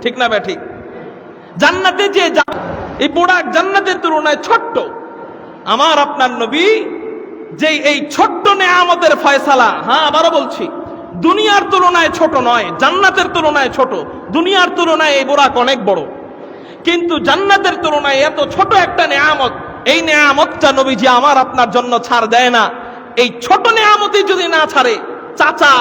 ঠিক না বে ঠিক? জান্নাতে যে এই বুড়াক জান্নাতের তুলনায় ছোট্ট। আমার আপনার নবী যে এই ছোট্ট নেয়ামতের ফয়সালা, হ্যাঁ আবারও বলছি, দুনিয়ার তুলনায় ছোট নয়, জান্নাতের তুলনায় ছোট। দুনিয়ার তুলনায় এই বুড়াক অনেক বড়, কিন্তু জান্নাতের তুলনায় এত ছোট একটা নেয়ামত, এই নেয়ামতটা নবীজি আমার আপনার জন্য ছাড় দেয় না। এই ছোট নেয়ামতই যদি না ছাড়ে, চাচা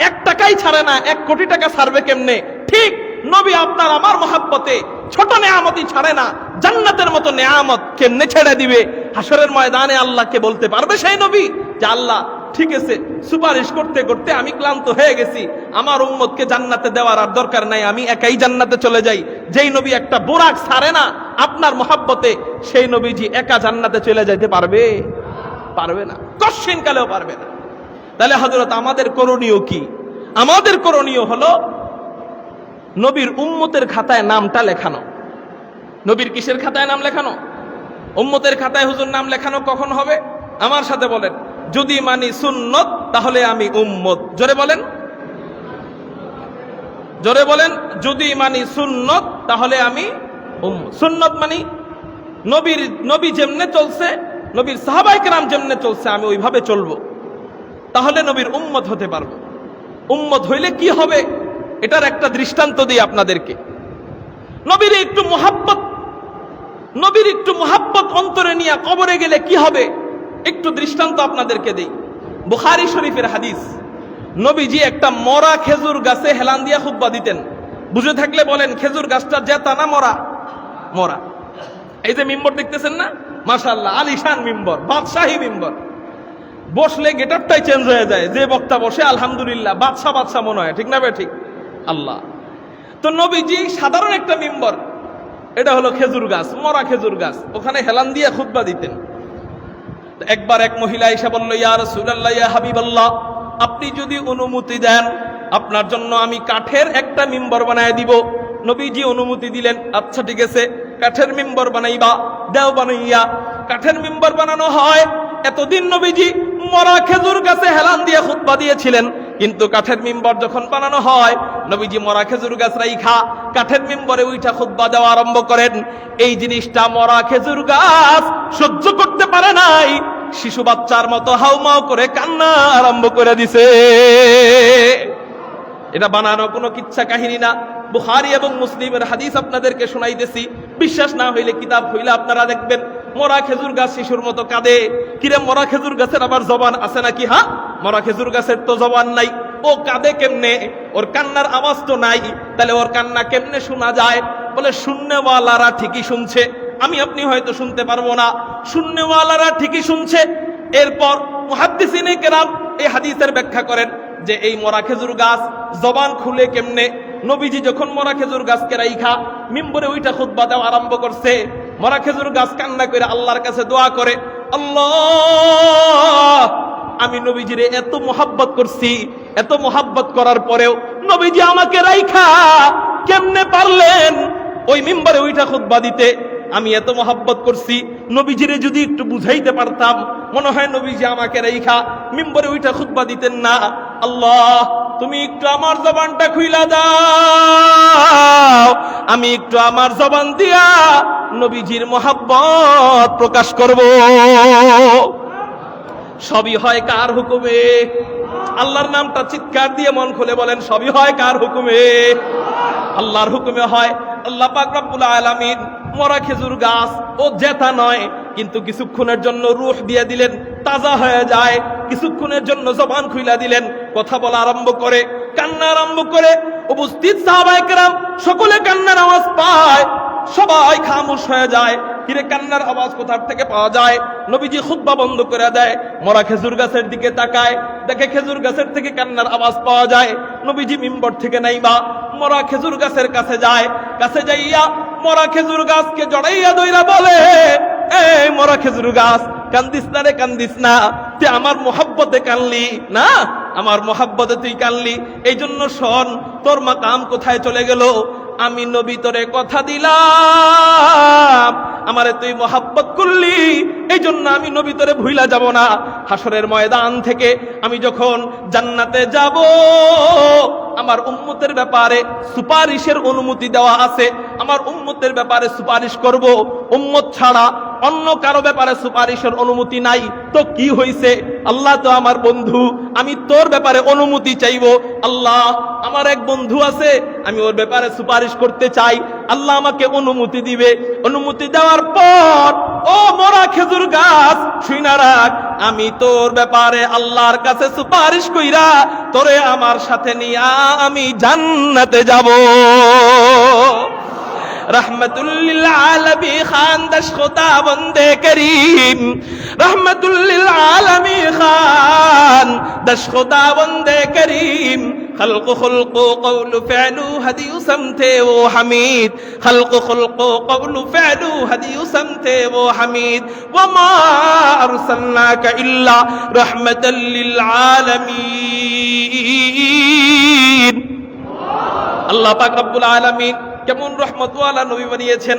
1 টাকাই ছাড়ে না, 1 কোটি টাকা ছাড়বে কেমনে? ঠিক নবী আপনার আমার মহাব্বতে ছোট নেয়ামতই ছাড়ে না, জান্নাতের মতো নেয়ামত কেমনে ছেড়ে দিবে? হাসরের ময়দানে আল্লাহকে বলতে পারবে সেই নবী যে আল্লাহ ঠিক আছে, সুপারিশ করতে করতে আমি ক্লান্ত হয়ে গেছি, আমার উম্মতকে জান্নাতে দেওয়ার আর দরকার নাই, আমি একাই জান্নাতে চলে যাই। যেই নবী একটা বুরাক ছাড়ে না আপনার মহাব্বতে, সেই নবীজি একা জান্নাতে চলে যাইতে পারবে? পারবে না, কশ্চিন কালেও পারবে না। তাহলে হযরত আমাদের করণীয় কি? আমাদের করণীয় হলো নবীর উম্মতের খাতায় নামটা লেখানো। নবীর কিসের খাতায় নাম লেখানো? উম্মতের খাতায় হুজুর নাম লেখানো কখন হবে? আমার সাথে বলেন, যদি মানি সুন্নত তাহলে আমি উম্মত। জোরে বলেন, জোরে বলেন, যদি মানি সুন্নত তাহলে আমি উম্মত। সুন্নত মানি নবী যেমনে চলছে, নবীর সাহাবায়ে কেরাম যেমনে চলছে, আমি ওইভাবে চলবো, তাহলে নবীর উম্মত হতে পারবো। উম্মত হইলে কি হবে এটার একটা দৃষ্টান্ত দিই আপনাদেরকে। নবীর একটু মোহাব্বত অন্তরে নিয়ে কবরে গেলে কি হবে একটু দৃষ্টান্ত আপনাদেরকে দেই। বুখারী শরীফের হাদিস, নবীজি একটা মরা খেজুর গাছে হেলান দিয়া খুতবা দিতেন। বুঝে থাকলে বলেন, খেজুর গাছটা জেতা না মরা? মরা। এই যে মিম্বর দেখতেছেন না, মাশাআল্লাহ আলিশান মিম্বর, বাদশাহী মিম্বর। বসলে গেটআপটাই চেঞ্জ হয়ে যায়, যে বক্তা বসে আলহামদুলিল্লাহ বাদশা মনে হয়, ঠিক না বে ঠিক? আল্লাহ। তো নবীজি সাধারণ একটা মিম্বর, এটা হলো খেজুর গাছ, মরা খেজুর গাছ, ওখানে হেলান দিয়ে খুতবা দিতেন। একবার এক মহিলা এসে বলল, ইয়া রাসূলুল্লাহ, ইয়া হাবিবাল্লাহ, আপনি যদি অনুমতি দেন আপনার জন্য আমি কাঠের একটা মিম্বর বানায় দিব। নবীজি অনুমতি দিলেন, আচ্ছা ঠিক আছে, কাঠের মিম্বর বানাইবা, দেও বানাইয়া কাঠের মিম্বর বানানো হয়। এতদিন নবীজি মরা খেজুর গাছে হেলান দিয়ে খুতবা দিয়েছিলেন, কিন্তু কাঠের মিম্বর যখন বানানো হয়, নবীজি মরা খেজুর গাছ রাইখা কাঠের মিম্বরে উইঠা খুতবা দেওয়া আরম্ভ করেন। এই জিনিসটা মরা খেজুর গাছ সহ্য করতে পারে নাই, শিশু বাচ্চার মতো হাউমাউ করে কান্না আরম্ভ করে দিছে। এটা বানানো কোনো কিচ্ছা কাহিনী না, বুখারী এবং মুসলিমের হাদিস আপনাদেরকে শোনাইতেছি। বিশ্বাস না হইলে কিতাব হইলে আপনারা দেখবেন, মরা খেজুর গাছ শিশুর মতো কাঁদে। কিরে, মরা খেজুর গাছের আবার জবান আছে নাকি? হ্যাঁ, মরা খেজুর গাছের তো জবান নাই, ও কাঁদে কেমনে? ওর কান্নার আওয়াজ তো নাই, তাহলে ওর কান্না কেমনে শোনা যায়? বলে শুননেওয়ালারা ঠিকই শুনছে, আমি আপনি হয়তো শুনতে পারবো না, শুননেওয়ালারা ঠিকই শুনছে। এরপর মুহাদ্দিসিনে কেরাম এই হাদিসের ব্যাখ্যা করেন যে এই মরা খেজুর গাছ জবান খুলে কেমনে। নবীজি যখন মরা খেজুর গাছকে রাইখা মিম্বরে ওইটা খুতবা দেওয়া আরম্ভ করছে, মরা খেজুর গাছ কান্না করে আল্লাহর কাছে দোয়া করে, আল্লাহ, আমি নবীজিরে এত মোহাব্বত করছি, এত মোহাব্বত করার পরেও নবীজি আমাকে রাইখা কেমনে পারলেন ওই মিম্বরে ওইটা খুতবা দিতে? আমি এত মোহাব্বত করছি, নবীজিরে যদি একটু বুঝাইতে পারতাম, মনে হয় নবীজি আমাকে রাইখা মিম্বরে ওইটা খুতবা দিতেন না। আল্লাহ, তুমি একটু আমার জবানটা খুইলা দাও, আমি একটু আমার জবান দিয়া নবীজির মোহাব্বত প্রকাশ করব। সবই হয় কার হুকুমে? আল্লাহর নামটা চিৎকার দিয়ে মন খুলে বলেন, সবই হয় কার হুকুমে? আল্লাহর হুকুমে হয়। আল্লাহ পাক রব্বুল আলামিন মরা খেজুর গাছ ও জেতা নয়, কিন্তু কিছুক্ষণের জন্য রূহ দিয়ে দিলেন, তাজা হয়ে যায়। কিছুক্ষণের জন্য জবান খুইলা দিলেন, কথা বলা আরম্ভ করে, কান্না আরম্ভ করে। উপস্থিত সাহাবায়ে কেরাম সকলে কান্নার আওয়াজ পায়, সবাই খামোশ হয়ে যায়। কিরে, কান্নার আওয়াজ কোথার থেকে পাওয়া যায়? নবীজি খুতবা বন্ধ করে দেয়, মরা খেজুর গাছের দিকে তাকায়, দেখে খেজুর গাছের থেকে কান্নার আওয়াজ পাওয়া যায়। নবীজি মিম্বর থেকে নাইবা মরা খেজুর গাছের কাছে যায়, কাছে যাইয়া মরা খেজুর গাছকে জড়াইয়া দইরা বলে, এই মরা খেজুর গাছ, কান্দিস না রে, কান্দিস না, তুই আমার মোহাব্বতে কানলি না, আমার মোহাব্বতে তুই কানলি, এই জন্য শোন, তোর মাকাম কোথায় চলে গেল? আমি নবী তোরে কথা দিলাম, আমারে তুই মোহাব্বত করলি, এই জন্য আমি নবী তোরে ভুইলা যাব না। হাসরের ময়দান থেকে আমি যখন জান্নাতে যাব, আমার উম্মতের ব্যাপারে সুপারিশের অনুমতি দেওয়া আছে, আমার উম্মতের ব্যাপারে সুপারিশ করব, উম্মত ছাড়া অন্য কারো ব্যাপারে সুপারিশের অনুমতি নাই। তো কি হইছে, আল্লাহ তো আমার বন্ধু, আমি তোর ব্যাপারে অনুমতি চাইবো। আল্লাহ, আমার এক বন্ধু আছে, আমি ওর ব্যাপারে সুপারিশ করতে চাই, আল্লাহ আমাকে অনুমতি দিবে। অনুমতি দেওয়ার পর, ও মরা খেজুর গাছ শুইনা রাখ, আমি তোর ব্যাপারে আল্লাহর কাছে সুপারিশ কইরা তোরে আমার সাথে নিয়া আমি জান্নাতে যাব। रहमतुल्लिल आलमी खान दश खुदा बंदे करीम, रहमतुल्लिल आलमी खान दश खुदा बंदे करीम, खल्क खुल्को कौल फ़अलु हदीउ समते वो हमीद, खल्क खुल्को कौल फ़अलु हदीउ समते वो हमीद, वमा अरसलनाका इल्ला रहमतल लिल आलमीन। আল্লাহ পাক রব্বুল আলামিন কেমন রহমতওয়ালা নবী বানিয়েছেন,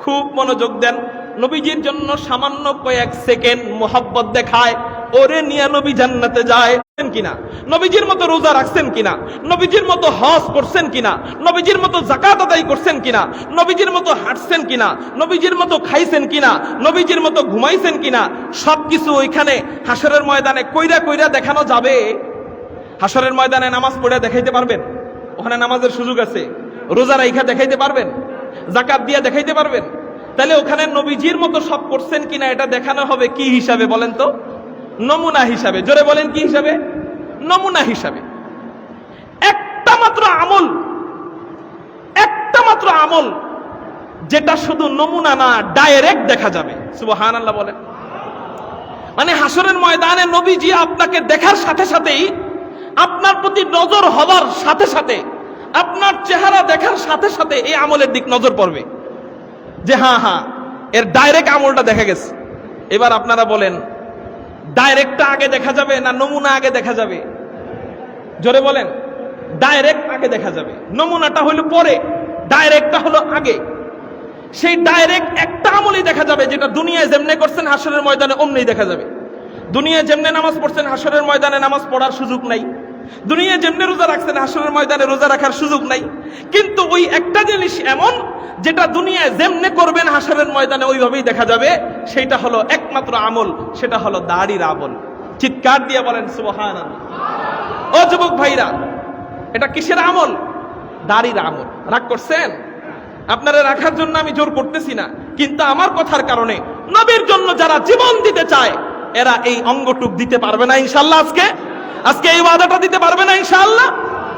খুব মনোযোগ দেন। নবীজির জন্য সামান্য কয়েক সেকেন্ড মোহাব্বত দেখায়, ওরে নিয়ে নবী জান্নাতে যায় কিনা, নবীজির মতো রোজা রাখছেন কিনা, নবীজির মতো হজ করছেন কিনা, নবীজির মতো যাকাত আদায় করছেন কিনা, নবীজির মতো হাঁটছেন কিনা, নবীজির মতো খাইছেন কিনা, নবীজির মতো ঘুমাইছেন কিনা, সবকিছু ওইখানে হাসরের ময়দানে কইরা কইরা দেখানো যাবে। হাসরের ময়দানে নামাজ পড়ে দেখাইতে পারবেন, ওখানে নামাজের সুযোগ আছে। রোজা রাইখা দেখাইতে পারবেন, যাকাত দিয়া দেখাইতে পারবেন। তাহলে ওখানে নবীজির মতো সব করছেন কিনা এটা দেখানো হবে কি হিসাবে বলেন তো? নমুনা হিসাবে। জোরে বলেন কি হিসাবে? নমুনা হিসাবে। একটা মাত্র আমল যেটা শুধু নমুনা না, ডাইরেক্ট দেখা যাবে। সুবহানাল্লাহ বলেন। মানে হাসরের ময়দানে নবীজি আপনাকে দেখার সাথে সাথেই, আপনার প্রতি নজর হওয়ার সাথে সাথে, আপনার চেহারা দেখার সাথে সাথে এই আমলের দিক নজর পড়বে যে হ্যাঁ এর ডাইরেক্ট আমলটা দেখা গেছে। এবার আপনারা বলেন, ডাইরেক্টটা আগে দেখা যাবে না নমুনা আগে দেখা যাবে? জোরে বলেন। ডাইরেক্ট আগে দেখা যাবে, নমুনাটা হলো পরে, ডাইরেক্টটা হলো আগে। সেই ডাইরেক্ট একটা আমলই দেখা যাবে যেটা দুনিয়ায় যেমনে করছেন হাসরের ময়দানে অমনি দেখা যাবে। দুনিয়ায় যেমনে নামাজ পড়ছেন হাসরের ময়দানে নামাজ পড়ার সুযোগ নাই, দুনিয়ায় যেমনে রোজা রাখছেন হাসরের ময়দানে রোজা রাখার সুযোগ নাই। কিন্তু ওই একটা জিনিস এমন যেটা দুনিয়ায় যেমনে করবেন হাসরের ময়দানে ওইভাবেই দেখা যাবে, সেটা হলো একমাত্র আমল, সেটা হলো দাড়ির আমল। চিৎকার দিয়ে বলেন সুবহানাল্লাহ। ও যুবক ভাইরা, এটা কিসের আমল? দাড়ির আমল। রাগ করছেন? আপনারা রাখার জন্য আমি জোর করতেছি না, কিন্তু আমার কথার কারণে নবীর জন্য যারা জীবন দিতে চায় এরা এই অঙ্গটুক দিতে পারবে না ইনশাআল্লাহ। আজকে এই ওয়াদাটা দিতে পারবে না ইনশাআল্লাহ।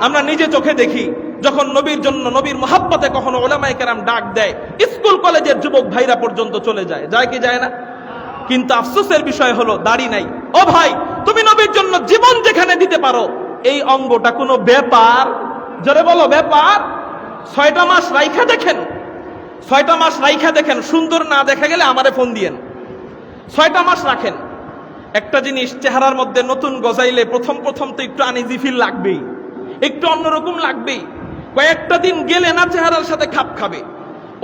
আমরা নিজে চোখে দেখি, যখন নবীর জন্য, নবীর মহাব্বতে কখনো উলামায়ে কেরাম ডাক দেয়, স্কুল কলেজের যুবক ভাইরা পর্যন্ত চলে যায়, যায় কি যায় না? কিন্তু আফসোসের বিষয় হলো দাড়ি নাই। ও ভাই, তুমি নবীর জন্য জীবন যেখানে দিতে পারো, এই অঙ্গটা কোনো ব্যাপার? জোরে বলো ব্যাপার? 6টা মাস রাইখা দেখেন, 6টা মাস রাইখা দেখেন, সুন্দর না দেখা গেলে আমারে ফোন দিয়েন। 6টা মাস রাখেন। একটা জিনিস চেহারার মধ্যে নতুন গজাইলে প্রথম তো একটু আনইজি ফিল লাগবেই, একটু অন্যরকম লাগবেই। কয়েকটা দিন গেলে না চেহারার সাথে খাপ খাবে।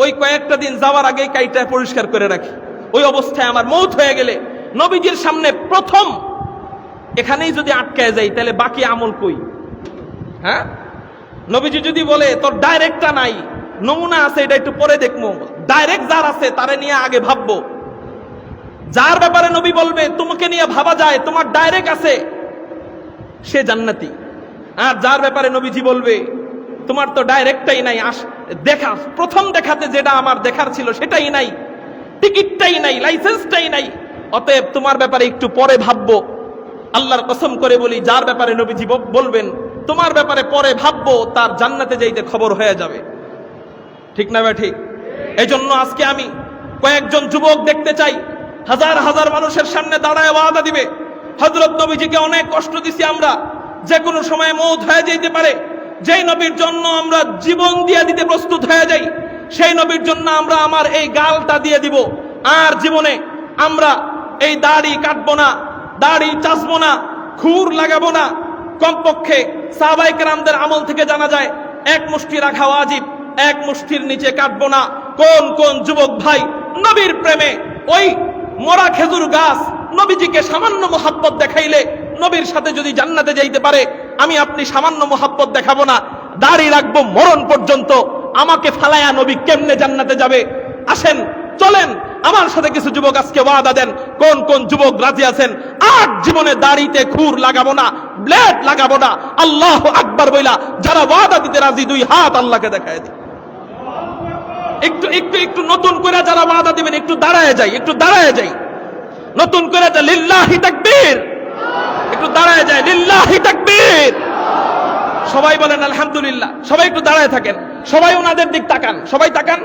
ওই কয়েকটা দিন যাওয়ার আগেই কাইটা পরিষ্কার করে রাখি। ওই অবস্থায় আমার মৌত হয়ে গেলে নবীজির সামনে প্রথম এখানেই যদি আটকায় যাই, তাহলে বাকি আমল কই? হ্যাঁ, নবীজি যদি বলে তোর ডাইরেক্টটা নাই, নমুনা আছে, এটা একটু পরে দেখবো, ডাইরেক্ট যার আছে তারে নিয়ে আগে ভাববো। যার ব্যাপারে নবী বলবে তোমাকে নিয়ে ভাবা যায়, তোমার ডাইরেক্ট আছে, সে জান্নাতি। আর যার ব্যাপারে নবীজি বলবে তোমার তো ডাইরেক্টটাই নাই, দেখা প্রথম দেখাতে যেটা আমার দেখার ছিল সেটাই নাই, টিকিটটাই নাই, লাইসেন্সটাই নাই, অতএব তোমার ব্যাপারে একটু পরে ভাববো। আল্লাহর কসম করে বলি, যার ব্যাপারে নবীজি বলবেন তোমার ব্যাপারে পরে ভাববো, তার জান্নাতে যাইতে খবর হয়ে যাবে। ঠিক না ভাই? ঠিক। এই জন্য আজকে আমি কয়েকজন যুবক দেখতে চাই, হাজার হাজার মানুষের সামনে দাঁড়ায় ওয়াদা দিবে, হযরত নবীজিকে অনেক কষ্ট দিছি আমরা, যে কোনো সময় মওত হয়ে যেতে পারে। যেই নবীর জন্য আমরা জীবন দিয়ে দিতে প্রস্তুত হয়ে যাই, সেই নবীর জন্য আমরা আমার এই গালটা দিয়ে দিব। আর জীবনে আমরা এই দাড়ি কাটবো না, দাড়ি চাচবো না, খুর লাগাবো না। কমপক্ষে সাহাবায়ে কেরামদের আমল থেকে জানা যায় এক মুষ্টি রাখা ওয়াজিব, এক মুষ্টির নিচে কাটবো না। কোন কোন যুবক ভাই নবীর প্রেমে ওই মরা খেজুর গাছ নবীজিকে সামান্য মোহাব্বত দেখাইলে নবীর সাথে যদি জান্নাতে যাইতে পারে, আমি আপনি সামান্য মোহাব্বত দেখাবো না, দাড়ি রাখবো মরণ পর্যন্ত। আমাকে ফালায়া নবী কেমনে জান্নাতে যাবে? আসেন চলেন আমার সাথে কিছু যুবক আজকে ওয়াদা দেন, কোন কোন যুবক রাজি আছেন আর জীবনে দাড়িতে খুর লাগাবো না, ব্লেড লাগাবো না, আল্লাহু আকবার বইলা যারা ওয়াদা দিতে রাজি দুই হাত আল্লাহকে দেখায় দিই। একটু একটু একটু নতুন করে যারা ওয়াদা দিবেন একটু দাঁড়ায় যাই, একটু দাঁড়ায় যাই, নতুন করে যা লিল্লাহি তাকবীর, একটু দাঁড়ায় যায় লিল্লাহি তাকবীর। সবাই বলেন আলহামদুলিল্লাহ। সবাই একটু দাঁড়ায় থাকেন, সবাই ওনাদের দিক তাকান, সবাই তাকান।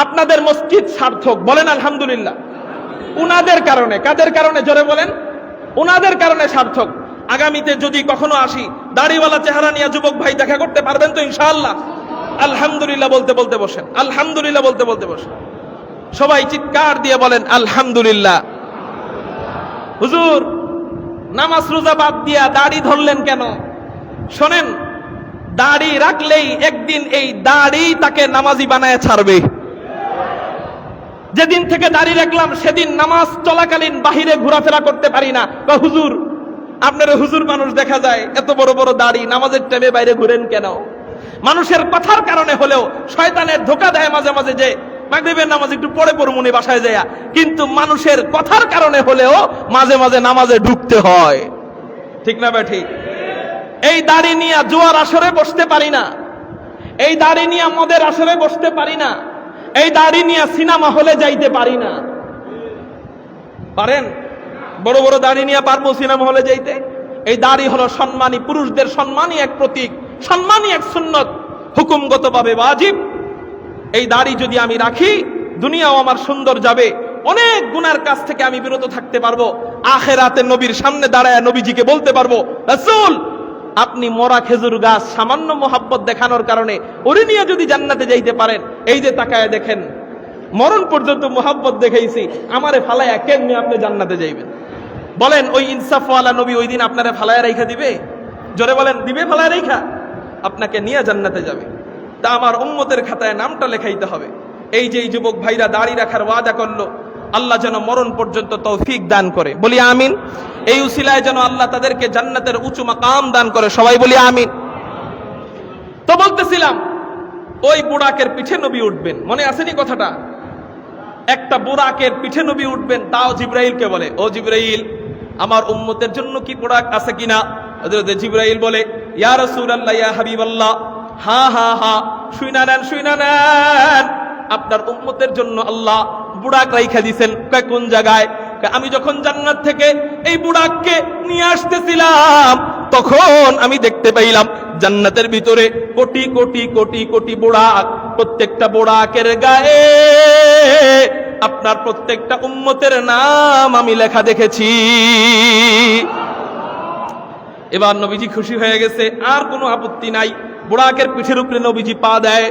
আপনাদের মসজিদ সার্থক, বলেন আলহামদুলিল্লাহ। উনাদের কারণে, কাদের কারণে জোরে বলেন? উনাদের কারণে সার্থক। আগামীতে যদি কখনো আসি দাড়িওয়ালা চেহারা নিয়ে যুবক ভাই দেখা করতে পারবেন তো ইনশাআল্লাহ? আলহামদুলিল্লাহ বলতে বলতে বসেন, আলহামদুলিল্লাহ বলতে বলতে বসেন। সবাই চিৎকার দিয়ে বলেন আলহামদুলিল্লাহ। হুজুর নামাজ রোজা বাদ দিয়া দাড়ি ধরলেন কেন? শোনেন, দাড়ি রাখলেই একদিন এই দাড়ি তাকে নামাজি বানায় ছাড়বে। যেদিন থেকে দাড়ি রাখলাম সেদিন নামাজ চলাকালীন বাহিরে ঘোরাফেরা করতে পারি না। হুজুর আপনারা হুজুর মানুষ দেখা যায়, এত বড় বড় দাড়ি, নামাজের টাইমে বাইরে ঘুরেন কেন? মানুষের কথার কারণে হলেও শয়তানের ধোঁকা দেয় মাঝে মাঝে যে মাগরিবের নামাজ একটু পড়ে পড়মুনি বাসায় যায়, কিন্তু মানুষের কথার কারণে হলেও মাঝে মাঝে নামাজে ঢুকতে হয়, ঠিক না ভাই? ঠিক। এই দাড়ি নিয়ে জুয়ার আসরে বসতে পারি না, এই দাড়ি নিয়ে মদের আসরে বসতে পারি না, এই দাড়ি নিয়ে সিনেমা হলে যাইতে পারি না। পারেন? বড় বড় দাড়ি নিয়ে পারবো সিনেমা হলে যাইতে? এই দাড়ি হলো সম্মানী পুরুষদের সম্মানী এক প্রতীক, সম্মানী এক সুন্নত, হুকুমগত ভাবে ওয়াজিব। এই দাড়ি যদি আমি রাখি দুনিয়াও আমার সুন্দর যাবে, অনেক গুনার কাছ থেকে আমি বিরত থাকতে পারবো। আখিরাতে নবীর সামনে দাঁড়ায় নবীজিকে বলতে পারবো, রাসূল আপনি মরা খেজুর গাছ সামান্য মোহাব্বত দেখানোর কারণে ওরে নিয়ে যদি জান্নাতে যাইতে পারেন, এই যে তাকায় দেখেন মরণ পর্যন্ত মোহাব্বত দেখাইছি, আমারে ফালায়া কেমনে আপনি জান্নাতে যাইবেন? বলেন ওই ইনসাফওয়ালা নবী ওই দিন আপনারে ফালায়া রাইখা দিবে? জোরে বলেন, দিবে? ফালায়া রাইখা আপনাকে নিয়ে জান্নাতে যাবে। তা আমার উম্মতের খাতায় নামটা লেখাইতে হবে। এই যে এই যুবক ভাইরা দাড়ি রাখার ওয়াদা করলো, আল্লাহ যেন মরণ পর্যন্ত তৌফিক দান করে, বলি আমিন। এই উসিলায় যেন আল্লাহ তাদেরকে জান্নাতের উঁচু মাকাম দান করে, সবাই বলি আমিন। তো বলতেছিলাম ওই বুড়াকের পিঠে নবী উঠবেন, মনে আসেনি কথাটা? একটা বুড়াকের পিঠে নবী উঠবেন, তাও জিবরাইলকে বলে, ও জিবরাইল আমার উম্মতের জন্য কি বুড়াক আছে কিনা? হযরত জিবরাইল বলে, ইয়া রাসূলুল্লাহ ইয়া হাবিবাল্লাহ, হা হা হা, শুইনা নেন শুইনা নেন, আপনার উম্মতের জন্য আল্লাহ বুড়াক রাইখা দিয়েছেন। কোন জায়গায়? আমি যখন জান্নাত থেকে এই বুড়াককে নিয়ে আসতেছিলাম তখন আমি দেখতে পাইলাম জান্নাতের ভিতরে কোটি কোটি কোটি কোটি বুড়াক, প্রত্যেকটা বুড়াকের গায়ে আপনার প্রত্যেকটা উম্মতের নাম আমি লেখা দেখেছি। এবার নবীজি খুশি হয়ে গেছে, আর কোনো আপত্তি নাই। বুড়াকের পিঠের উপরে নবীজি পা দেয়,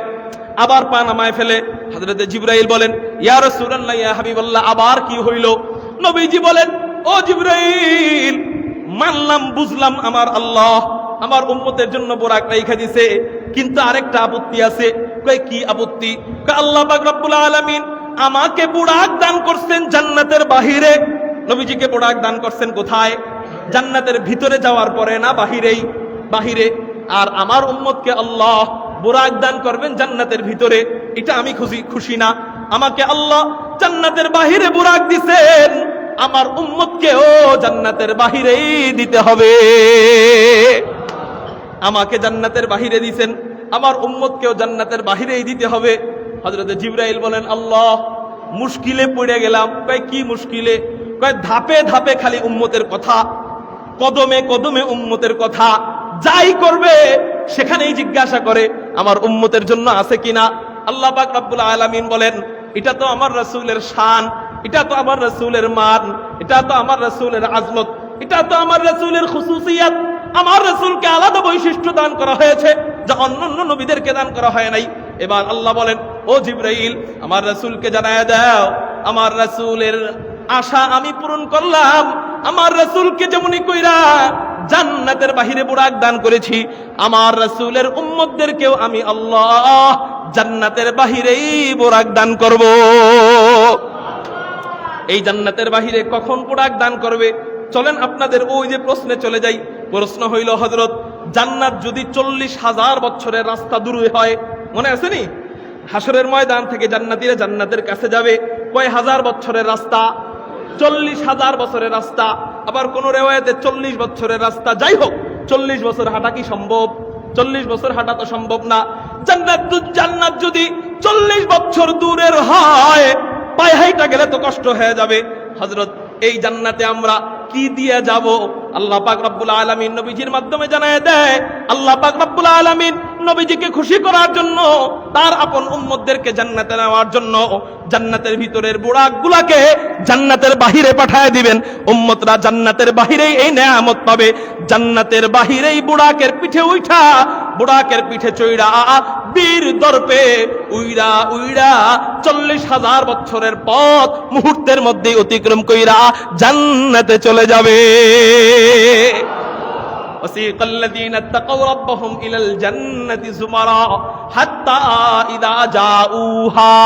আবার পা নামায় ফেলে। হযরত জিবরাইল বলেন, ইয়া রাসূলুল্লাহ ইয়া হাবিবাল্লাহ, আবার কি হইল? নবীজি বলেন, ও জিবরাইল মানলাম বুঝলাম আমার আল্লাহ আমার উম্মতের জন্য বুরাক রাইখা দিয়েছে, কিন্তু আরেকটা আপত্তি আছে। কই কি আপত্তি? আল্লাহ পাক রব্বুল আলামিন আমাকে বুরাক দান করছেন জান্নাতের বাহিরে। নবীজিকে বুরাক দান করছেন কোথায়? জান্নাতের ভিতরে যাওয়ার পরে না, বাহিরেই, বাহিরে। আর আমার উম্মতকে আল্লাহ বুরাক দান করবেন জান্নাতের ভিতরে, এটা আমি খুশি না। আমাকে আল্লাহ জান্নাতের বাহিরে বুরাক দিছেন, আমার উম্মতকেও জান্নাতের বাহিরেই দিতে হবে। আমাকে জান্নাতের বাহিরে দিছেন, আমার উম্মতকেও জান্নাতের বাহিরেই দিতে হবে। হযরত জিবরাইল বলেন, আল্লাহ মুশকিলে পড়ে গেলাম। কয় কি মুশকিলে? কয় ধাপে ধাপে খালি উম্মতের কথা, কদমে কদমে উম্মতের কথা, যাই করবে সেখানেই জিজ্ঞাসা করে আমার উম্মতের জন্য আছে কিনা। আল্লাহ পাক রব্বুল আলামিন বলেন, এটা তো আমার রাসূলের শান, এটা তো আমার রাসূলের মান, এটা তো আমার রাসূলের আজমত, এটা তো আমার রাসূলের খুসুসিয়াত। আমার রাসূলকে আলাদা বৈশিষ্ট্য দান করা হয়েছে যা অন্যান্য নবীদেরকে দান করা হয় নাই। এবার আল্লাহ বলেন, ও জিবরাইল আমার রাসূলকে জানায়া দাও আমার রাসূলের আশা আমি পূরণ করলাম। আমার রাসূলকে যেমনি কইরা জান্নাতের বাহিরে বুরাক দান করেছি, আমার রাসূলের উম্মতদেরকেও আমি আল্লাহ জান্নাতের বাহিরেই বুরাক দান করব। এই জান্নাতের বাহিরে কখন বুরাক দান করবে? চলেন আপনাদের ওই যে প্রশ্নে চলে যাই। প্রশ্ন হইল হযরত, জান্নাত যদি 40,000 বছরের রাস্তা দূরে হয়, মনে আছে নি? হাসরের ময়দান থেকে জান্নাতীরা জান্নাতের কাছে যাবে কয় হাজার বছরের রাস্তা? 40,000 বছরের রাস্তা। আবার কোন রিওয়ায়াতে 40 বছরের রাস্তা। যাই হোক, 40 বছর হাঁটা কি সম্ভব? 40 বছর হাঁটা তো সম্ভব না। জান্নাত যদি 40 বছর দূরের হয়, পায়ে হাঁটা গেলে তো কষ্ট হয়ে যাবে। হযরত, এই জান্নাতে আমরা কি দিয়ে যাব? আল্লাহ পাক রব্বুল আলামিন নবীজির মাধ্যমে জানায় দেয়। আল্লাহ পাক রব্বুল আলামিন নবীজিকে খুশি করার জন্য, তার আপন উম্মতদেরকে জান্নাতে নেওয়ার জন্য জান্নাতের ভিতরের বুড়াকগুলাকে জান্নাতের বাহিরে পাঠায় দিবেন। উম্মতরা জান্নাতের বাহিরেই এই নেয়ামত পাবে। জান্নাতের বাহিরেই বুড়াকের পিঠে উঠা, বুড়াকের পিঠে চইড়া বীর দর্পে উইড়া উইড়া 40,000 বছরের পথ মুহূর্তের মধ্যে অতিক্রম কইরা জান্নাতে চলে যাবে। وسيق الذين اتقوا ربهم إلى الجنة زمرا حتى إذا جاءوها,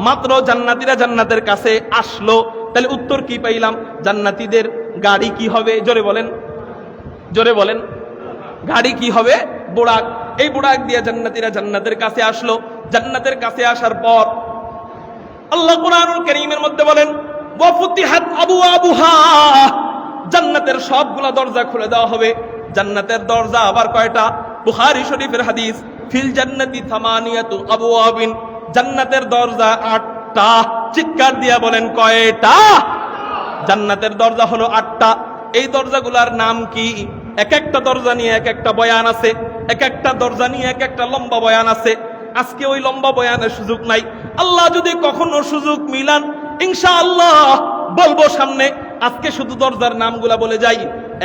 মাত্র জান্নাতীরা জান্নাতের কাছে আসলো। তাহলে উত্তর কি পাইলাম? জান্নাতীদের গাড়ি কি হবে? জোরে বলেন, জোরে বলেন। গাড়ি কি হবে? বুড়াক। এই বুড়াক দিয়ে জান্নাতীরা জান্নাতের কাছে আসলো। জান্নাতের কাছে আসার পর আল্লাহ কুরআনুল কারীমের মধ্যে বলেন, ওয়া ফুতিহাত আবওয়াবুহা, জান্নাতের সবগুলা দরজা খুলে দেওয়া হবে। জান্নাতের দরজা আবার কয়টা? বুখারী শরীফের হাদিস, ফিল জান্নাতি থামানিয়াতু আবওয়াবিন, জান্নাতের দরজা 8টা। চিৎকার দিয়া বলেন কয়টা? জান্নাতের দরজা হলো 8টা। এই দরজাগুলার নাম কি? এক একটা দরজা নিয়ে এক একটা বয়ান আছে, এক একটা দরজা নিয়ে এক একটা লম্বা বয়ান আছে। আজকে ওই লম্বা বয়ানের সুযোগ নাই। আল্লাহ যদি কখনো সুযোগ মিলান, ইনশাআল্লাহ বলবো সামনে। আজকে শুধু দরজার নামগুলা বলে যাই।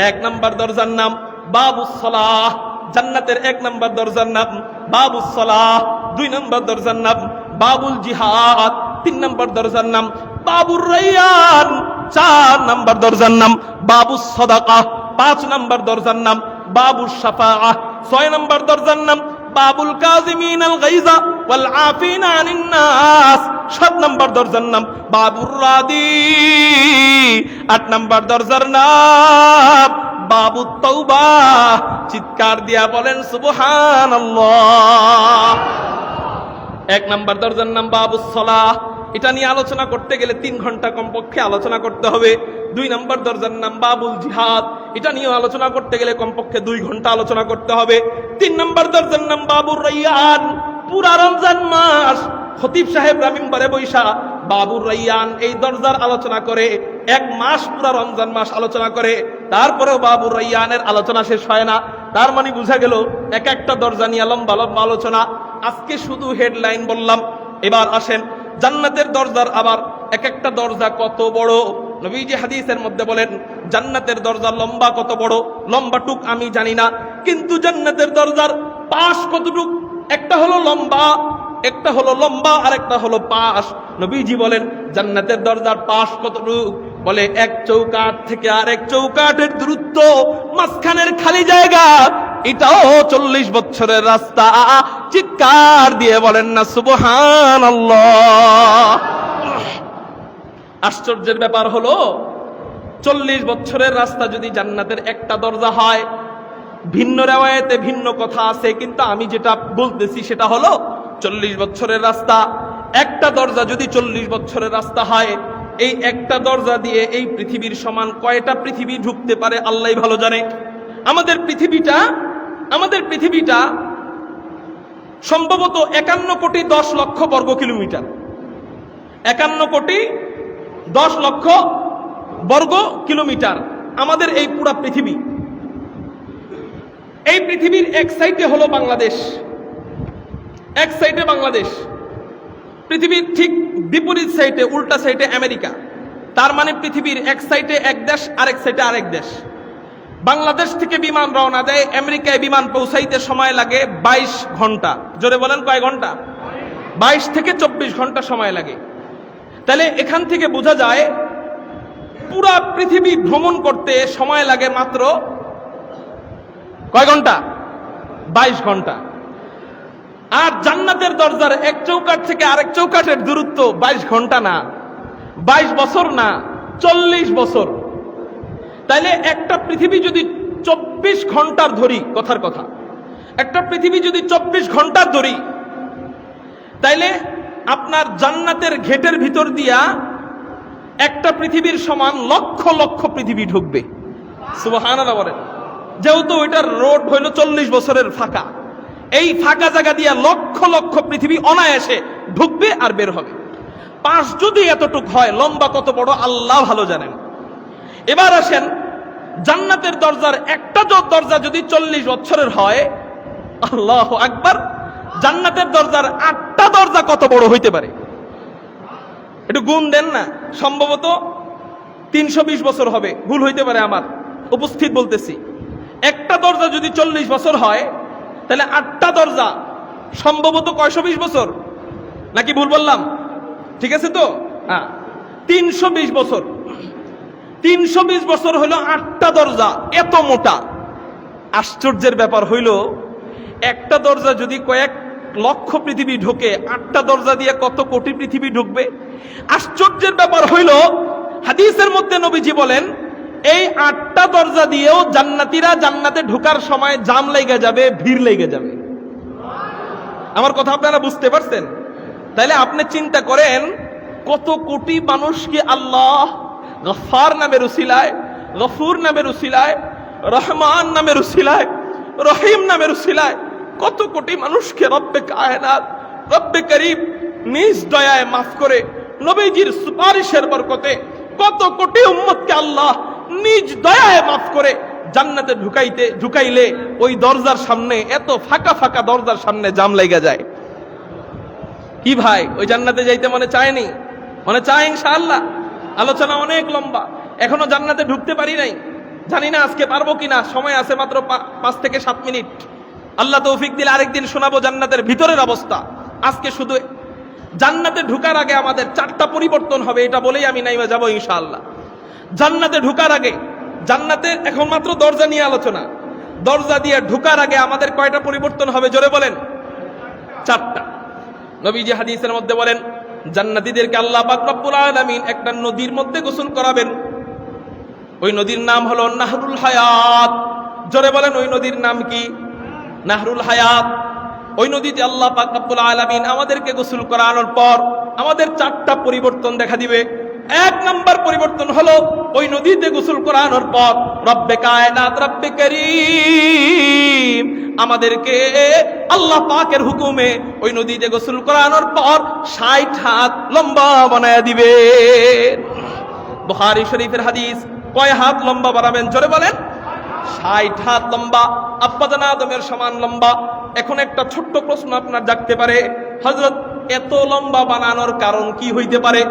1 নাম্বার দরজার নাম বাবুস সালাহ, জান্নাতের 1 নাম্বার দরজার নাম বাবুস সালাহ। 2 নাম্বার দরজার নাম বাবুল জিহাদ। 3 নাম্বার দরজার নাম বাবুর রায়্যান। 4 নাম্বার দরজার নাম বাবুস সাদাকাহ। 5 নাম্বার দরজার নাম বাবুস শাফাআহ। 6 নাম্বার দরজার নাম বাবুল কাযিমিনাল গায়যা ওয়াল আফিনা আনিন নাস। 7 নাম্বার দরজার নাম বাবুর রাদি। 8 নাম্বার দরজার নাম বাবুত তাওবা। চিৎকার দিয়া বলেন সুবহানাল্লাহ। 1 নাম্বার দরজার নাম বাবুস সালাহ। এটা নিয়ে আলোচনা করতে গেলে 3 ঘন্টা কমপক্ষে আলোচনা করতে হবে। 2 নাম্বার দরজার নাম বাবুল জিহাদ। এটা নিয়ে আলোচনা করতে গেলে কমপক্ষে 2 ঘন্টা আলোচনা করতে হবে। 3 নাম্বার দরজার নাম বাবুর রায়্যান। পুরা রমজান মাস খতিব সাহেবরা মিম্বরে বৈশা বাবুর রায়্যান এই দরজার আলোচনা করে। 1 মাস পুরা রমজান মাস আলোচনা করে, তারপরেও বাবুর রায়্যানের আলোচনা শেষ হয় না। তার মানে বুঝা গেল এক একটা দরজা নিয়ে লম্বা লম্বা আলোচনা। আজকে শুধু হেডলাইন বললাম। এবার আসেন জান্নাতের দরজার আবার এক একটা দরজা কত বড়। নবীজি হাদিসের মধ্যে বলেন, জান্নাতের দরজা লম্বা কত বড়, লম্বাটুক আমি জানি না, কিন্তু জান্নাতের দরজার পাশ কতটুক? একটা হলো লম্বা, একটা হলো লম্বা, আর একটা হলো পাশ। নবীজি বলেন জান্নাতের দরজার পাশ কতটুক? বলে 1 চৌকাঠ থেকে আরেক চৌকাঠের দূরত্ব, মাঝখানের খালি জায়গা, এটাও 40 বছরের রাস্তা। চিৎকার দিয়ে বলেন না সুবহানাল্লাহ। আশ্চর্যের ব্যাপার হলো 40 বছরের রাস্তা যদি জান্নাতের একটা দরজা হয়। ভিন্ন রিওয়ায়াতে ভিন্ন কথা আছে, কিন্তু আমি যেটা বলতেছি সেটা হলো 40 বছরের রাস্তা। একটা দরজা যদি 40 বছরের রাস্তা হয়, এই একটা দরজা দিয়ে এই পৃথিবীর সমান কয়টা পৃথিবী ঢুকতে পারে আল্লাহই ভালো জানে। আমাদের পৃথিবীটা সম্ভবত 51 কোটি 10 লক্ষ বর্গ কিলোমিটার। 51 কোটি 10 লক্ষ বর্গ কিলোমিটার আমাদের এই পুরা পৃথিবী। এই পৃথিবীর এক সাইডে হলো বাংলাদেশ, এক সাইডে বাংলাদেশ, পৃথিবীর ঠিক বিপরীত সাইডে উল্টা সাইডে আমেরিকা। তার মানে পৃথিবীর এক সাইডে এক দেশ, আরেক সাইডে আরেক দেশ। বাংলাদেশ থেকে বিমান রওনা দেয়, আমেরিকায় বিমান পৌঁছাইতে সময় লাগে 22 ঘন্টা। জোরে বলেন কয় ঘন্টা? 22 থেকে 24 ঘন্টা সময় লাগে। তাহলে এখান থেকে বোঝা যায় পুরা পৃথিবী ভ্রমণ করতে সময় লাগে মাত্র কয় ঘন্টা? 22 ঘন্টা। আর জান্নাতের দরজার 1 চৌকাঠ থেকে আরেক চৌকাঠের দূরত্ব 22 ঘন্টা না, 22 বছর না, 40 বছর। তাইলে একটা পৃথিবী যদি 24 ঘন্টার ধরি, কথার কথা, একটা পৃথিবী যদি 24 ঘন্টার ধরি, তাইলে আপনার জান্নাতের গেটের ভিতর দিয়া একটা পৃথিবীর সমান লক্ষ লক্ষ পৃথিবী ঢুকবে। সুবহানাল্লাহ বলেন। যেহেতু ওইটার রোড হইল 40 বছরের ফাঁকা, এই ফাঁকা জায়গা দিয়া লক্ষ লক্ষ পৃথিবী অনায়াসে ঢুকবে আর বের হবে। পাশ যদি এতটুক হয়, লম্বা কত বড় আল্লাহ ভালো জানেন। এবার আসেন, জান্নাতের দরজার একটা দরজা যদি 40 বছরের হয়, আল্লাহু আকবার, জান্নাতের দরজার 8টা দরজা কত বড় হইতে পারে একটু গুণ দেন না। সম্ভবত 320 বছর হবে, ভুল হইতে পারে আমার, উপস্থিত বলতেছি। একটা দরজা যদি 40 বছর হয়, তাহলে 8টা দরজা সম্ভবত 120 বছর, নাকি ভুল বললাম? ঠিক আছে তো? হ্যাঁ, 320 বছর। 320 বছর হইল 8টা দরজা, এত মোটা। আশ্চর্যের ব্যাপার হইল, একটা দরজা যদি কয়েক লক্ষ পৃথিবী ঢোকে, 8টা দরজা দিয়ে কত কোটি পৃথিবী ঢুকবে। আশ্চর্যের ব্যাপার হইল, হাদিসের মধ্যে নবীজি বলেন, এই 8টা দরজা দিয়েও জান্নাতীরা জান্নাতে ঢোকার সময় জাম লেগে যাবে, ভিড় লেগে যাবে। আমার কথা আপনারা বুঝতে পারছেন? তাইলে আপনি চিন্তা করেন, কত কোটি মানুষকে আল্লাহ গফফার নামের উসিলায়, গফুর নামের উসিলায়, রহমান নামের উসিলায়, রহিম নামের উসিলায় কত কোটি মানুষকে রব্বে কায়নাত, রব্বে করিম নিজ দয়ায় মাফ করে, নবীজির সুপারিশের বরকতে কত কোটি উম্মতকে আল্লাহ নিজ দয়ায় মাফ করে জান্নাতে ঢুকাইলে ওই দরজার সামনে, এত ফাঁকা ফাঁকা দরজার সামনে জাম লেগে যায়। কি ভাই, ওই জান্নাতে যাইতে মনে চায়নি? মনে চায় ইনশাআল্লাহ। আলোচনা অনেক লম্বা, এখনো জান্নাতে ঢুকতে পারি নাই, জানি না আজকে পারবো কিনা। সময় আছে মাত্র 5 থেকে 7 মিনিট। আল্লাহ তৌফিক দিলে আরেকদিন শোনাবো জান্নাতের ভিতরের অবস্থা। আজকে শুধু জান্নাতে ঢুকার আগে আমাদের 4টা পরিবর্তন হবে, এটা বলেই আমি নাইমা যাবো ইনশাআল্লাহ। জান্নাতে ঢুকার আগে, জান্নাতে এখন মাত্র দরজা নিয়ে আলোচনা, দরজা দিয়ে ঢুকার আগে আমাদের কয়টা পরিবর্তন হবে জোরে বলেন? 4টা। নবীজি হাদিসের মধ্যে বলেন, জান্নাতীদেরকে আল্লাহ পাক রব্বুল আলামিন একটা নদীর মধ্যে গোসল করাবেন। ওই নদীর নাম হলো নাহরুল হায়াত। জোরে বলেন, ওই নদীর নাম কি? নাহরুল হায়াত। ওই নদীতে আল্লাহ পাক রব্বুল আলামিন আমাদেরকে গোসল করানোর পর আমাদের 4টা পরিবর্তন দেখা দিবে। 1 নাম্বার পরিবর্তন হলো, ওই নদীতে গোসল করানোর পর রব্বে কায়নাত, রব্বে করিম আমাদেরকে আল্লাহ পাকের হুকুমে ওই নদীতে গোসল করানোর পর 60 হাত লম্বা বানায়া দিবে। বুখারী শরীফের হাদিস। কয় হাত লম্বা বানাবেন জোরে বলেন? 60 হাত লম্বা, আব্বাজান আদমের সমান লম্বা। এখন একটা ছোট্ট প্রশ্ন আপনার জাগতে পারে, হযরত এত লম্বা বানানোর কারণ কি হইতে পারে?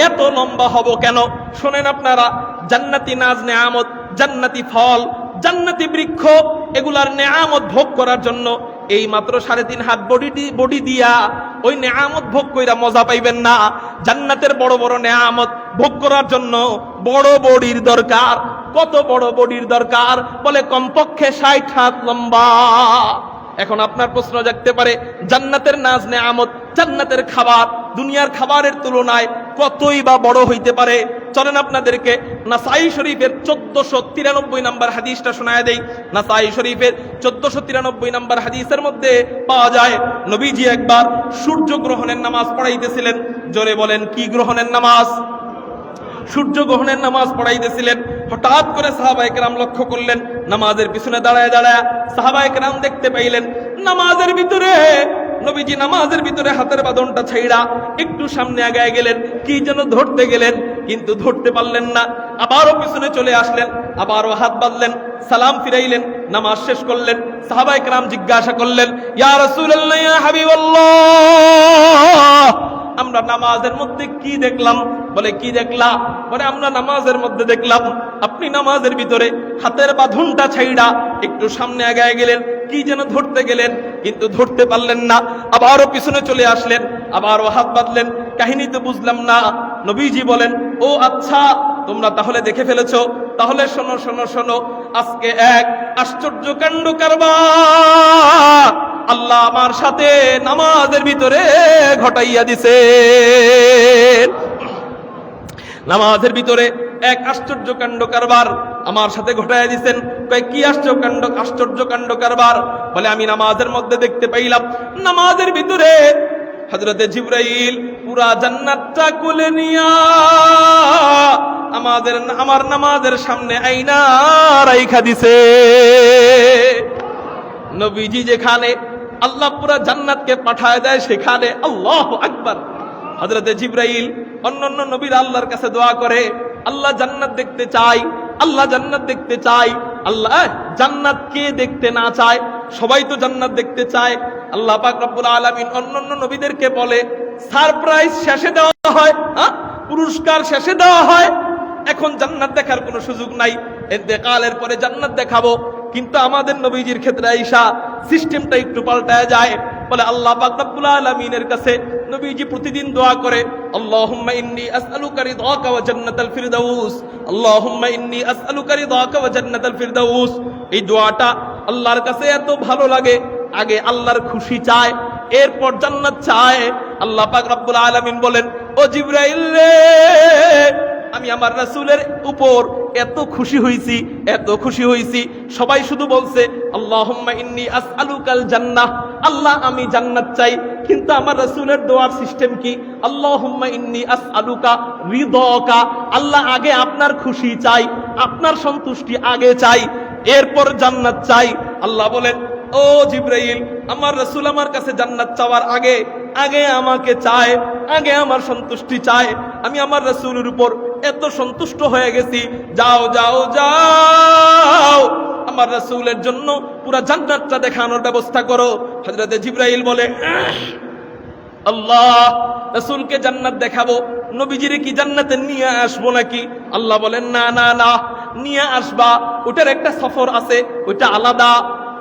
এত লম্বা হব কেন? শোনেন আপনারা, জান্নাতি নাজ নেয়ামত, জান্নাতি ফল, জান্নাতি বৃক্ষ, এগুলার নেয়ামত ভোগ করার জন্য এই মাত্র 3.5 হাত বডি দিয়া ওই নেয়ামত ভোগ কইরা মজা পাইবেন না। জান্নাতের বড় বড় নেয়ামত ভোগ করার জন্য বড় বডির দরকার। কত বড় বডির দরকার? বলে কমপক্ষে 60 হাত লম্বা। এখন আপনার প্রশ্ন জাগতে পারে, জান্নাতের নাজ নেয়ামত, জান্নাতের খাবার দুনিয়ার খাবারের তুলনায় কতই বা বড় হইতে পারে? চলেন আপনাদেরকে নাসাই শরীফের 1493 নাম্বার হাদিসটা শোনায় দেই। নাসাই শরীফের 1493 নাম্বার হাদিসের মধ্যে পাওয়া যায়, নবীজি একবার সূর্য গ্রহণের নামাজ পড়াইতেছিলেন। জোরে বলেন, কি গ্রহণের নামাজ? সূর্য গ্রহণের নামাজ পড়াইতেছিলেন। হঠাৎ করে সাহাবায়ে কেরাম লক্ষ্য করলেন, নামাজের পিছনে দাঁড়ায় দাঁড়ায় সাহাবায়ে কেরাম দেখতে পাইলেন নামাজের ভিতরে নবীজি নামাজের ভিতরে হাতের বাঁধনটা ছাইড়া একটু সামনে আগায় গেলেন, কি যেন ধরতে গেলেন, কিন্তু ধরতে পারলেন না। আবারও পিছনে চলে আসলেন, আবারও হাত বাঁধলেন, সালাম ফিরাইলেন, নামাজ শেষ করলেন। সাহাবায়ে কেরাম জিজ্ঞাসা করলেন, ইয়া রাসূলুল্লাহ, ইয়া হাবিবাল্লাহ, আমরা নামাজের মধ্যে কি দেখলাম? বলে, কি দেখলা? বলে, আমরা নামাজের মধ্যে দেখলাম আপনি নামাজের ভিতরে হাতের বাঁধনটা ছাইড়া একটু সামনে আগায় গেলেন, কি যেন ধরতে গেলেন, কিন্তু ধরতে পারলেন না। আবারও পিছনে চলে আসলেন, আবারও হাত বাঁধলেন, কাহিনী তো বুঝলাম না। নবীজি বলেন, ও আচ্ছা, তোমরা তাহলে দেখে ফেলেছো, তাহলে শোনো শোনো শোনো, আজকে এক আশ্চর্য কাণ্ড কারবার আল্লাহ আমার সাথে নামাজের ভিতরে ঘটাইয়া দিছে। নামাজের ভিতরে এক আশ্চর্য কাণ্ড কারবার আমার সাথে ঘটায় দিছেন। কয় কি আশ্চর্য কাণ্ড কারবার? বলে আমি নামাজের মধ্যে দেখতে পাইলাম, নামাজের ভিতরে হযরতে জিবরাইল পুরা জান্নাতটা কোলে নিয়া আমার নামাজের সামনে আইনা রাইখা দিছে। নবীজি যেখানে, আল্লাহ পুরা জান্নাতকে পাঠায় দেয় সেখানে। আল্লাহু আকবার। হযরতে জিবরাইল অন্যান্য নবীরা আল্লাহর কাছে দোয়া করে, আল্লাহ জান্নাত দেখতে চাই, আল্লাহ জান্নাত দেখতে চাই। আল্লাহ জান্নাত কে দেখতে না চায়? সবাই তো জান্নাত দেখতে চায়। আল্লাহ পাক রব্বুল আলামিন অন্যান্য নবীদেরকে বলে সারপ্রাইজ শেষে দেওয়া হয়, পুরস্কার শেষে দেওয়া হয়। এখন জান্নাত দেখার কোনো সুযোগ নাই, ইন্তেকালের পরে জান্নাত দেখাবো। কিন্তু আমাদের নবীজির ক্ষেত্রে আয়েশা সিস্টেমটা একটু পাল্টায় যায়। বলে আল্লাহ পাক রব্বুল আলামিনের কাছে নবীজি প্রতিদিন দোয়া করে, আল্লাহুম্মা ইন্নী আসআলুকা রিদাকা ওয়া জান্নাতাল ফিরদাউস, আল্লাহুম্মা ইন্নী আসআলুকা রিদাকা ওয়া জান্নাতাল ফিরদাউস। এই দোয়াটা আল্লাহর কাছে এত ভালো লাগে, আগে আল্লাহর খুশি চায়, এরপর জান্নাত চায়। আল্লাহ পাক রব্বুল আলামিন বলেন, ও জিবরাইল রে, আমি আমার রাসূলের উপর এত খুশি হইছি, এত খুশি হইছি, সবাই শুধু বলছে আল্লাহুম্মা ইন্নী আসআলুকাল জান্নাহ, আল্লাহ আমি জান্নাত চাই। কিন্তু আমার রাসূলের দোয়ার সিস্টেম কি? আল্লাহুম্মা ইন্নী আসআলুকা রিদাকা, আল্লাহ আগে আপনার খুশি চাই, আপনার সন্তুষ্টি আগে চাই, এরপর জান্নাত চাই। আল্লাহ বলেন, ও জিবরাইল, আমার রাসূল আমার কাছে জান্নাত চাওয়ার আগে আগে আমাকে চায়, আগে আমার সন্তুষ্টি চায়। আমি আমার রাসূলের উপর এত সন্তুষ্ট হয়ে গেছি, যাও যাও যাও আমার রাসূলের জন্য পুরা জান্নাতটা দেখানোর ব্যবস্থা করো। হযরতে জিবরাইল বলে, আল্লাহ রাসূলকে জান্নাত দেখাবো, নবীজিরে কি জান্নাতে নিয়ে আসবো নাকি? আল্লাহ বলেন, না না না, নিয়ে আসবা, ওটার একটা সফর আছে, ওইটা আলাদা।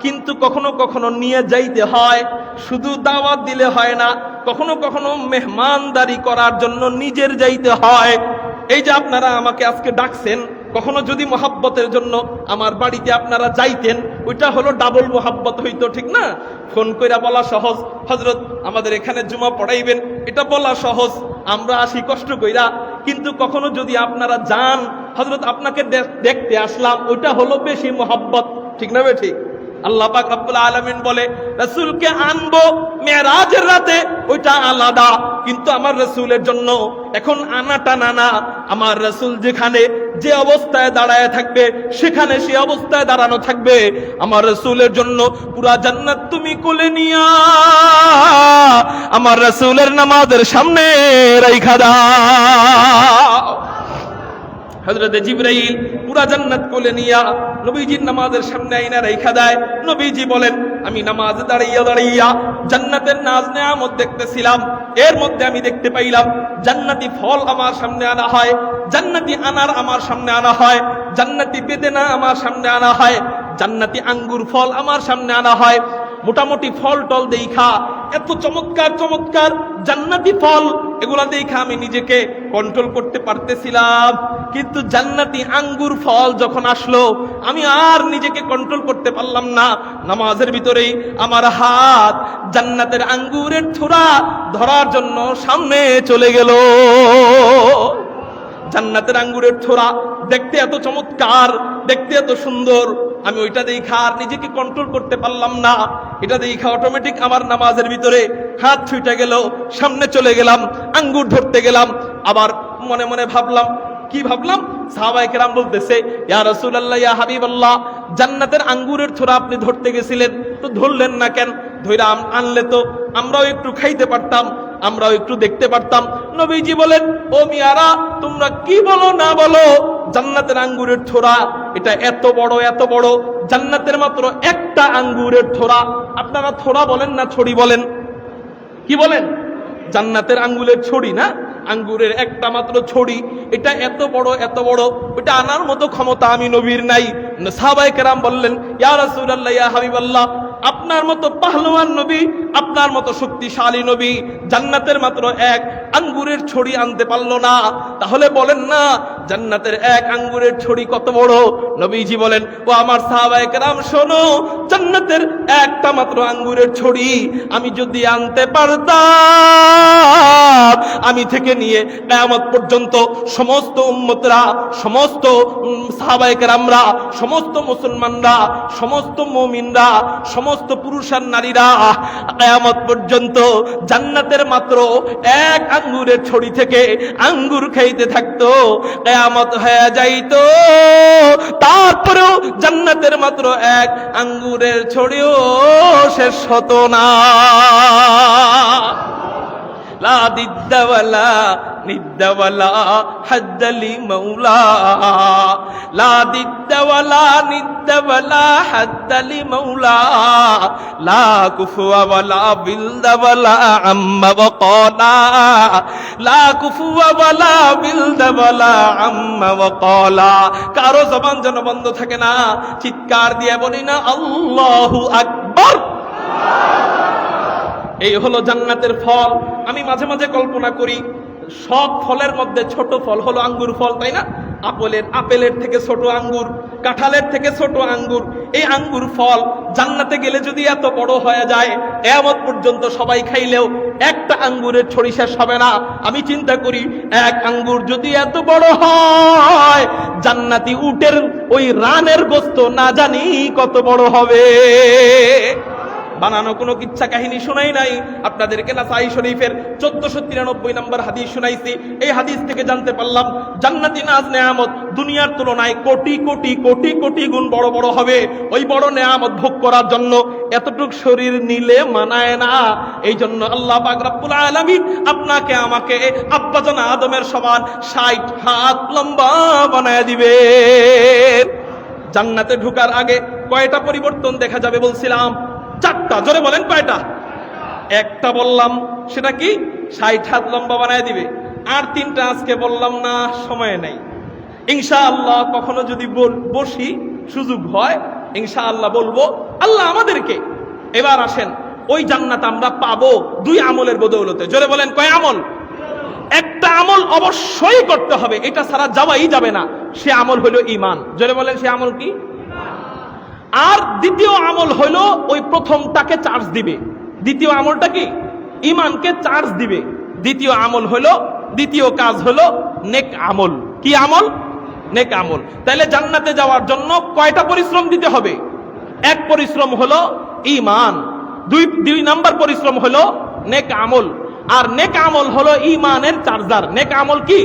কিন্তু কখনো কখনো নিয়ে যাইতে হয়, শুধু দাওয়াত দিলে হয় না, কখনো কখনো মেহমানদারি করার জন্য নিজের যাইতে হয়। এই যে আপনারা আমাকে আজকে ডাকছেন, কখনো যদি মহাব্বতের জন্য আমার বাড়িতে আপনারা যাইতেন, ওইটা হলো ডাবল মহাব্বত হইতো, ঠিক না? ফোন কইরা বলা সহজ, হযরত আমাদের এখানে জুমা পড়াইবেন, এটা বলা সহজ, আমরা আসি কষ্ট কইরা। কিন্তু কখনো যদি আপনারা যান, হযরত আপনাকে দেখতে আসলাম, ওইটা হলো বেশি মহাব্বত, ঠিক না বে ঠিক? আল্লাহ পাক রব্বুল আলামিন বলে, রাসূলকে আনবো মেরাজের রাতে, ওইটা আলাদা। কিন্তু আমার রাসূলের জন্য এখন আনাটা না, আমার রাসূল যেখানে যে অবস্থায় দাঁড়ায় থাকবে সেখানে সে অবস্থায় দাঁড়ানো থাকবে। আমার রাসূলের জন্য পুরা জান্নাত তুমি কোলে নিয়া আমার রাসূলের নামাজের সামনে রাইখা দাও। হযরতে জিবরাইল পুরা জান্নাত কোলে নিয়া নবীজির নামাজের সামনে আইনা রাইখা দেয়। নবীজি বলেন, আমি নামাজে দাঁড়াইয়া জান্নাতের নাজ নেয়ামত দেখতেছিলাম। এর মধ্যে আমি দেখতে পাইলাম জান্নাতি ফল আমার সামনে আনা হয়, জান্নাতি আনার আমার সামনে আনা হয়, জান্নাতি বেদেনা আমার সামনে আনা হয়, জান্নাতি আঙ্গুর ফল আমার সামনে আনা হয়। মোটামুটি ফল টল দেখা এত চমৎকার চমৎকার জান্নাতি ফল, এগুলা দেখা আমি নিজেকে কন্ট্রোল করতে পারতেছিলাম। কিন্তু জান্নাতি আঙ্গুর ফল যখন আসলো, আমি আর নিজেকে কন্ট্রোল করতে পারলাম না। নামাজের ভিতরেই আমার হাত জান্নাতের আঙ্গুরের থোড়া ধরার জন্য সামনে চলে গেল। জান্নাতের আঙ্গুরের থোড়া দেখতে এত চমৎকার, দেখতে এত সুন্দর, আমি ওইটা দেখা আর নিজেকে কন্ট্রোল করতে পারলাম না। এটা দেখা অটোমেটিক আমার নামাজের ভিতরে হাত ছুটে গেল, সামনে চলে গেলাম, আঙ্গুর ধরতে গেলাম। আবার মনে মনে ভাবলাম, কি ভাবলাম? সাহাবায়ে কেরাম বলতেছে, ইয়া রাসূলুল্লাহ, ইয়া হাবিবাল্লাহ, জান্নাতের আঙ্গুরের থোড়া আপনি ধরতে গেছিলেন, তো ধরলেন না কেন? ধইরা আনলে তো আমরাও একটু খাইতে পারতাম, আমরাও একটু দেখতে পারতাম। নবীজি বলেন, ও মিয়ারা, তোমরা কি বলো না বলো, জান্নাতের আঙ্গুরের থোড়া এটা এত বড় এত বড়, জান্নাতের মাত্র একটা আঙ্গুরের থোড়া। আপনারা থোড়া বলেন না ছড়ি বলেন? কি বলেন? জান্নাতের আঙ্গুরের ছড়ি না, আঙ্গুরের একটা মাত্র ছড়ি, এটা এত বড় এত বড়, এটা আনার মতো ক্ষমতা আমি নবীর নাই। সাহাবায়ে কেরাম বললেন, ইয়া রাসূলুল্লাহ, ইয়া হাবিবাল্লাহ, আপনার মতো পাহলওয়ান নবী, আপনার মতো শক্তিশালী নবী জান্নাতের মাত্র এক আঙ্গুরের ছড়ি আনতে পারলো না, তাহলে বলেন না জান্নাতের এক আঙ্গুরের ছড়ি কত বড়? নবীজি বলেন, ও আমার সাহাবায়ে কেরাম শোনো, জান্নাতের একটা মাত্র আঙ্গুরের ছড়ি আমি যদি আনতে পারতাম, আমি থেকে নিয়ে কিয়ামত পর্যন্ত সমস্ত উম্মতরা, সমস্ত সাহাবায়ে কেরামরা, সমস্ত মুসলমানরা, সমস্ত মুমিনরা, সমস্ত পুরুষ আর নারীরা কিয়ামত পর্যন্ত জান্নাতের মাত্র এক আঙ্গুরের ছড়ি থেকে আঙ্গুর খাইতে থাকতো। কিয়ামত হয়ে যাইতো, তারপরেও জান্নাতের মাত্র এক আঙ্গুরের ছড়িও শেষ হতো না। লা দিদ্দা ওয়ালা নিদ্দা ওয়ালা হাদ্দালি মাওলা, লা দিদ্দা ওয়ালা নিদ্দা ওয়ালা হাদ্দালি মাওলা, লা কুফুয়া ওয়ালা বিলদা ওয়ালা আম্মা ওয়াকালা, লা কুফুয়া ওয়ালা বিলদা ওয়ালা আম্মা ওয়াকালা। কারো জবান যেন বন্ধ থাকে না, চিৎকার দিয়ে বলি না আল্লাহু আকবার। এই হলো জান্নাতের ফল। আমি মাঝে মাঝে কল্পনা করি, সব ফলের মধ্যে ছোট ফল হলো আঙ্গুর ফল, তাই না? আপেলের থেকে ছোট আঙ্গুর, কাঁঠালের থেকে ছোট আঙ্গুর। এই আঙ্গুর ফল জান্নাতে গেলে যদি এত বড় হয়ে যায়, কিয়ামত পর্যন্ত সবাই খাইলেও একটা আঙ্গুরের ছড়ি শেষ হবে না। আমি চিন্তা করি, এক আঙ্গুর যদি এত বড় হয়, জান্নাতি উটের ওই রানের গোস্ত না জানি কত বড় হবে। বানানো কোনো কিচ্ছা কাহিনী শোনাই নাই আপনাদেরকে। নাসাই শরীফের 1493 নম্বর হাদিস শুনাইছি। এই হাদিস থেকে জানতে পারলাম জান্নাতি নাজ নেয়ামত দুনিয়ার তুলনায় কোটি কোটি কোটি কোটি গুণ বড় বড় হবে। ওই বড় নেয়ামত ভোগ করার জন্য এতটুক শরীর নিলে মানায় না। এই জন্য আল্লাহ পাক রব্বুল আলামিন আপনাকে আমাকে আব্বাজান আদমের সমান 60 হাত লম্বা বানায় দিবে। জান্নাতে ঢোকার আগে কয়টা পরিবর্তন দেখা যাবে বলছিলাম? 4টা। জোরে বলেন কয়টা? একটা বললাম, সেটা কি? 60 হাত লম্বা বানায় দিবে। আর 3টা আজকে বললাম না, সময় নাই। ইনশাআল্লাহ কখনো যদি বসি, সুযোগ হয়, ইনশাআল্লাহ বলবো। আল্লাহ আমাদেরকে এবার আসেন, ওই জান্নাত আমরা পাবো 2 আমলের বদৌলতে। জোরে বলেন কয় আমল? একটা আমল অবশ্যই করতে হবে, এটা ছাড়া যাওয়াই যাবে না। সে আমল হলো ঈমান। জোরে বলেন সে আমল কি? আর দ্বিতীয় আমল হলো ওই প্রথমটাকে চার্জ দিবে। দ্বিতীয় আমলটা কি? ঈমানকে চার্জ দিবে। দ্বিতীয় আমল হলো, দ্বিতীয় কাজ হলো নেক আমল। কি আমল? নেক আমল। তাহলে জান্নাতে যাওয়ার জন্য কয়টা পরিশ্রম দিতে হবে? এক পরিশ্রম হলো ঈমান, দুই নাম্বার পরিশ্রম হলো নেক আমল। আর নেক আমল হলো ঈমানের চার্জার। নেক আমল কি?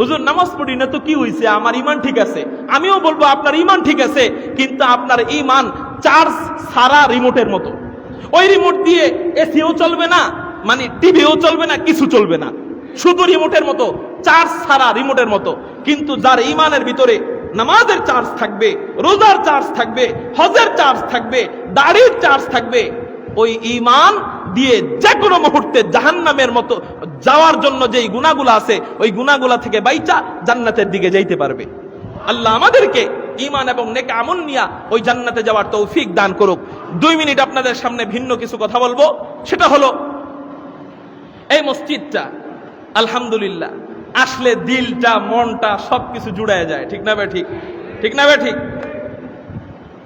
হুজুর নামাজ পড়ি না তো কি হইছে, আমার ঈমান ঠিক আছে। আমিও বলবো আপনার ঈমান ঠিক আছে, কিন্তু আপনার ঈমান চার্জ ছাড়া রিমোটের মতো। ওই রিমোট দিয়ে এসিও চলবে না, মানে টিভিও চলবে না, কিছু চলবে না, শুধু রিমোটের মতো, চার্জ ছাড়া রিমোটের মতো। কিন্তু যার ঈমানের ভিতরে নামাজের চার্জ থাকবে, রোজার চার্জ থাকবে, হজের চার্জ থাকবে, দাড়ির চার্জ থাকবে, ওই ঈমান দিয়ে যে কোনো মুহূর্তে জাহান্নামের মতো যাওয়ার জন্য যেই গুনাহগুলো আছে, ওই গুনাহগুলো থেকে বাইচা জান্নাতের দিকে যাইতে পারবে। আল্লাহ আমাদেরকে ঈমান এবং নেক আমল নিয়া ওই জান্নাতে যাওয়ার তৌফিক দান করুক। 2 মিনিট আপনাদের সামনে ভিন্ন কিছু কথা বলবো। সেটা হলো এই মসজিদটা আলহামদুলিল্লাহ আসলে দিলটা, মনটা সবকিছু জুড়ায় যায়। ঠিক না ভাই? ঠিক, ঠিক না ভাই? ঠিক।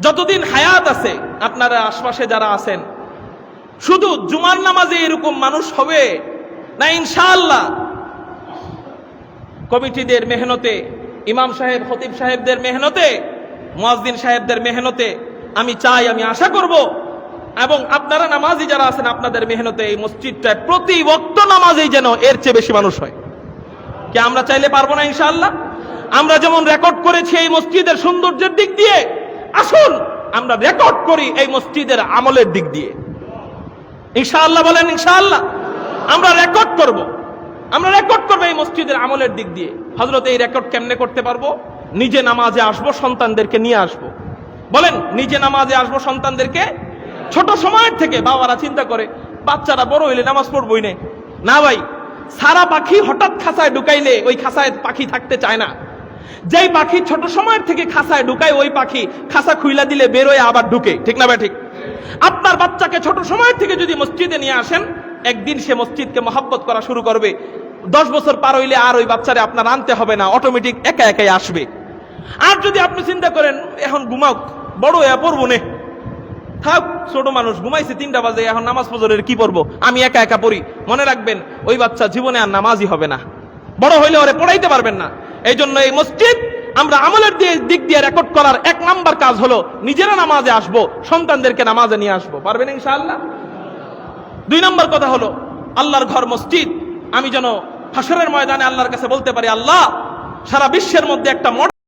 যতদিন হায়াত আছে, আপনারা আশপাশে যারা আছেন, শুধু জুমার নামাজে এরকম মানুষ হবে না ইনশাআল্লাহ। কমিটিদের মেহনতে, ইমাম সাহেব, খতিব সাহেবদের মেহনতে, মুয়াজ্জিন সাহেবদের মেহনতে, আমি চাই, আমি আশা করব, এবং আপনারা নামাজি যারা আছেন আপনাদের মেহনতে এই মসজিদটায় প্রতি ওয়াক্ত নামাজেই যেন এর চেয়ে বেশি মানুষ হয়। কি আমরা চাইলে পারবো না ইনশাআল্লাহ? আমরা যেমন রেকর্ড করেছি এই মসজিদের সৌন্দর্যের দিক দিয়ে, আসুন আমরা রেকর্ড করি এই মসজিদের আমলের দিক দিয়ে। ইনশাআল্লাহ বলেন ইনশাআল্লাহ। আমরা রেকর্ড করব, আমরা রেকর্ড করব এই মসজিদের আমলের দিক দিয়ে। হযরত এই রেকর্ড কেমনে করতে পারবো? নিজে নামাজে আসবো, সন্তানদেরকে নিয়ে আসবো। বলেন, নিজে নামাজে আসবো, সন্তানদেরকে। ছোট সময়ের থেকে বাবারা চিন্তা করে বাচ্চারা বড় হইলে নামাজ পড়বই না ভাই। সারা পাখি হঠাৎ খাঁচায় ঢুকাইলে ওই খাঁচায় পাখি থাকতে চায় না। যেই পাখি ছোট সময়ের থেকে খাঁচায় ঢুকায়, ওই পাখি খাঁচা খুইলা দিলে বেরোয় আবার ঢুকে। ঠিক না ভাই? ঠিক। আপনার বাচ্চাকে ছোট সময় থেকে যদি মসজিদে নিয়ে আসেন, একদিন সে মসজিদকে মহব্বত করা শুরু করবে। 10 বছর পার হইলে আর ওই বাচ্চারে আপনার আনতে হবে না, অটোমেটিক একা একাই আসবে। আর যদি আপনি চিন্তা করেন এখন ঘুমাও, বড় হয়ে পড়বো নে, থাক ছোট মানুষ ঘুমাইছে 3টা বাজে, এখন নামাজ ফজরের কি পড়বো, আমি একা একা পড়ি। মনে রাখবেন ওই বাচ্চা জীবনে আর নামাজই হবে না, বড় হইলে ওরে পড়াইতে পারবেন না। এই জন্য এই মসজিদ আমরা আমলের দিক দিয়ে রেকর্ড করার 1 নাম্বার কাজ হলো নিজেরা নামাজে আসবো, সন্তানদেরকে নামাজে নিয়ে আসবো। পারবেন ইনশাআল্লাহ? 2 নাম্বার কথা হলো আল্লাহর ঘর মসজিদ আমি যেন হাসরের ময়দানে আল্লাহর কাছে বলতে পারি, আল্লাহ সারা বিশ্বের মধ্যে একটা